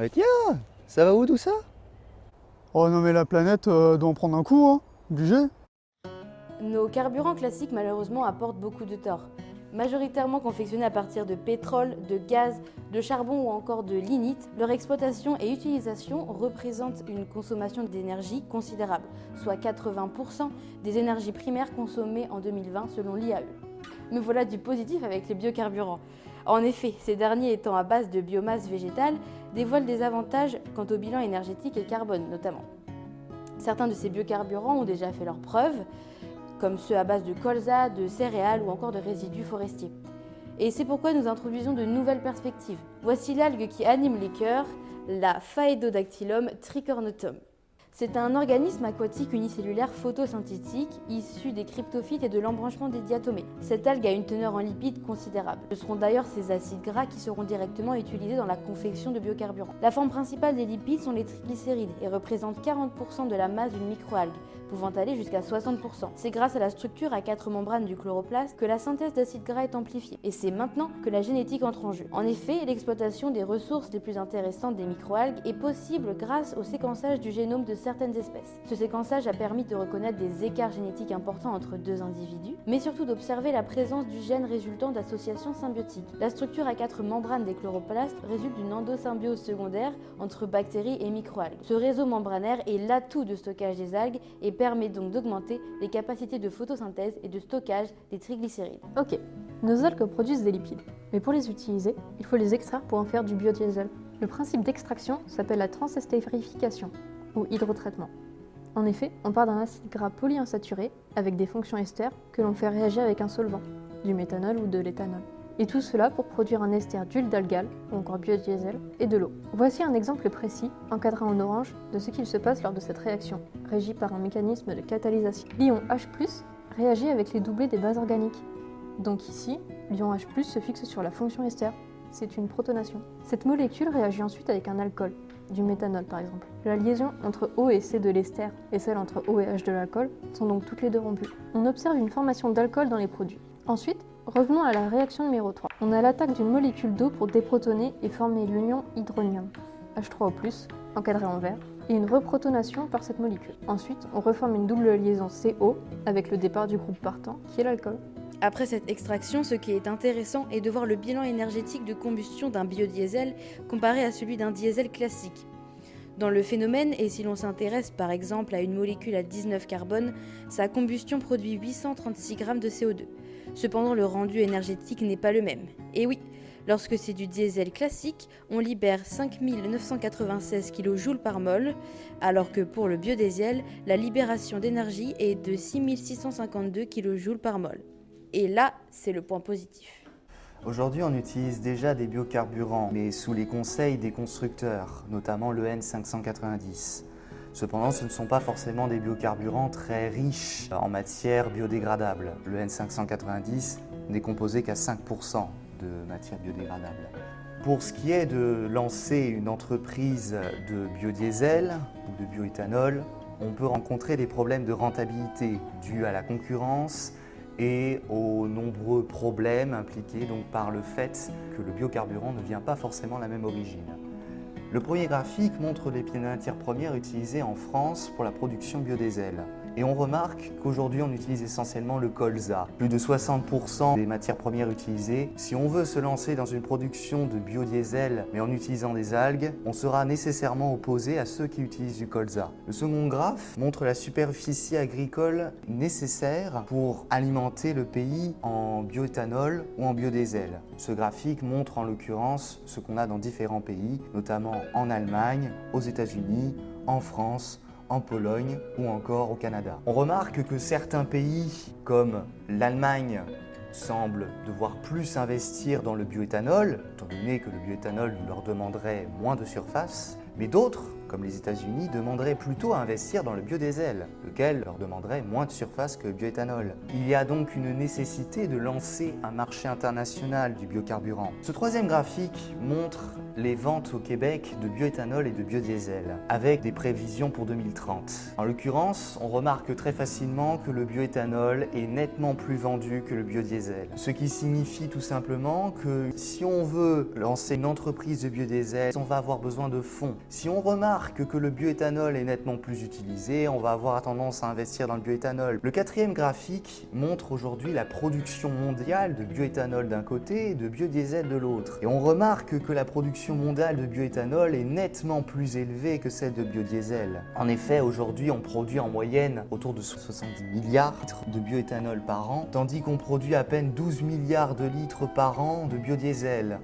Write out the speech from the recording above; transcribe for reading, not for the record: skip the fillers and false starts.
Tiens, ça va où tout ça? Oh non mais la planète doit en prendre un coup, hein. Obligé. Nos carburants classiques malheureusement apportent beaucoup de torts. Majoritairement confectionnés à partir de pétrole, de gaz, de charbon ou encore de lignite, leur exploitation et utilisation représentent une consommation d'énergie considérable, soit 80% des énergies primaires consommées en 2020 selon l'IAE. Mais voilà du positif avec les biocarburants. En effet, ces derniers étant à base de biomasse végétale, dévoilent des avantages quant au bilan énergétique et carbone notamment. Certains de ces biocarburants ont déjà fait leurs preuves, comme ceux à base de colza, de céréales ou encore de résidus forestiers. Et c'est pourquoi nous introduisons de nouvelles perspectives. Voici l'algue qui anime les cœurs, la Phaedodactylum tricornotum. C'est un organisme aquatique unicellulaire photosynthétique issu des cryptophytes et de l'embranchement des diatomées. Cette algue a une teneur en lipides considérable. Ce seront d'ailleurs ces acides gras qui seront directement utilisés dans la confection de biocarburants. La forme principale des lipides sont les triglycérides et représentent 40% de la masse d'une microalgue, pouvant aller jusqu'à 60%. C'est grâce à la structure à 4 membranes du chloroplaste que la synthèse d'acides gras est amplifiée. Et c'est maintenant que la génétique entre en jeu. En effet, l'exploitation des ressources les plus intéressantes des microalgues est possible grâce au séquençage du génome de certaines espèces. Ce séquençage a permis de reconnaître des écarts génétiques importants entre deux individus, mais surtout d'observer la présence du gène résultant d'associations symbiotiques. La structure à 4 membranes des chloroplastes résulte d'une endosymbiose secondaire entre bactéries et microalgues. Ce réseau membranaire est l'atout de stockage des algues et permet donc d'augmenter les capacités de photosynthèse et de stockage des triglycérides. Ok, nos algues produisent des lipides, mais pour les utiliser, il faut les extraire pour en faire du biodiesel. Le principe d'extraction s'appelle la transestérification, ou hydrotraitement. En effet, on part d'un acide gras polyinsaturé avec des fonctions ester que l'on fait réagir avec un solvant, du méthanol ou de l'éthanol. Et tout cela pour produire un ester d'huile d'algal, ou encore biodiesel, et de l'eau. Voici un exemple précis, encadré en orange, de ce qu'il se passe lors de cette réaction, régie par un mécanisme de catalysation. L'ion H+, réagit avec les doublés des bases organiques. Donc ici, l'ion H+, se fixe sur la fonction ester. C'est une protonation. Cette molécule réagit ensuite avec un alcool, du méthanol par exemple. La liaison entre O et C de l'ester et celle entre O et H de l'alcool sont donc toutes les deux rompues. On observe une formation d'alcool dans les produits. Ensuite, revenons à la réaction numéro 3. On a l'attaque d'une molécule d'eau pour déprotoner et former l'union hydronium, H3O+, encadré en vert, et une reprotonation par cette molécule. Ensuite, on reforme une double liaison CO avec le départ du groupe partant, qui est l'alcool. Après cette extraction, ce qui est intéressant est de voir le bilan énergétique de combustion d'un biodiesel comparé à celui d'un diesel classique. Dans le phénomène, et si l'on s'intéresse par exemple à une molécule à 19 carbone, sa combustion produit 836 g de CO2. Cependant, le rendu énergétique n'est pas le même. Et oui, lorsque c'est du diesel classique, on libère 5996 kJ par mol, alors que pour le biodiesel, la libération d'énergie est de 6652 kJ par mol. Et là, c'est le point positif. Aujourd'hui, on utilise déjà des biocarburants, mais sous les conseils des constructeurs, notamment le N590. Cependant, ce ne sont pas forcément des biocarburants très riches en matières biodégradables. Le N590 n'est composé qu'à 5% de matières biodégradables. Pour ce qui est de lancer une entreprise de biodiesel ou de bioéthanol, on peut rencontrer des problèmes de rentabilité dus à la concurrence et aux nombreux problèmes impliqués donc par le fait que le biocarburant ne vient pas forcément de la même origine. Le premier graphique montre les matières premières utilisées en France pour la production biodiesel. Et on remarque qu'aujourd'hui on utilise essentiellement le colza. Plus de 60% des matières premières utilisées. Si on veut se lancer dans une production de biodiesel mais en utilisant des algues, on sera nécessairement opposé à ceux qui utilisent du colza. Le second graphe montre la superficie agricole nécessaire pour alimenter le pays en bioéthanol ou en biodiesel. Ce graphique montre en l'occurrence ce qu'on a dans différents pays, notamment en Allemagne, aux États-Unis, en France, en Pologne ou encore au Canada. On remarque que certains pays, comme l'Allemagne, semblent devoir plus investir dans le bioéthanol, étant donné que le bioéthanol leur demanderait moins de surface, mais d'autres, comme les États-Unis, demanderaient plutôt à investir dans le biodiesel, lequel leur demanderait moins de surface que le bioéthanol. Il y a donc une nécessité de lancer un marché international du biocarburant. Ce troisième graphique montre les ventes au Québec de bioéthanol et de biodiesel, avec des prévisions pour 2030. En l'occurrence, on remarque très facilement que le bioéthanol est nettement plus vendu que le biodiesel. Ce qui signifie tout simplement que si on veut lancer une entreprise de biodiesel, on va avoir besoin de fonds. Si on remarque que le bioéthanol est nettement plus utilisé, on va avoir tendance à investir dans le bioéthanol. Le quatrième graphique montre aujourd'hui la production mondiale de bioéthanol d'un côté et de biodiesel de l'autre. Et on remarque que la production mondiale de bioéthanol est nettement plus élevée que celle de biodiesel. En effet, aujourd'hui, on produit en moyenne autour de 70 milliards de litres de bioéthanol par an, tandis qu'on produit à peine 12 milliards de litres par an de biodiesel.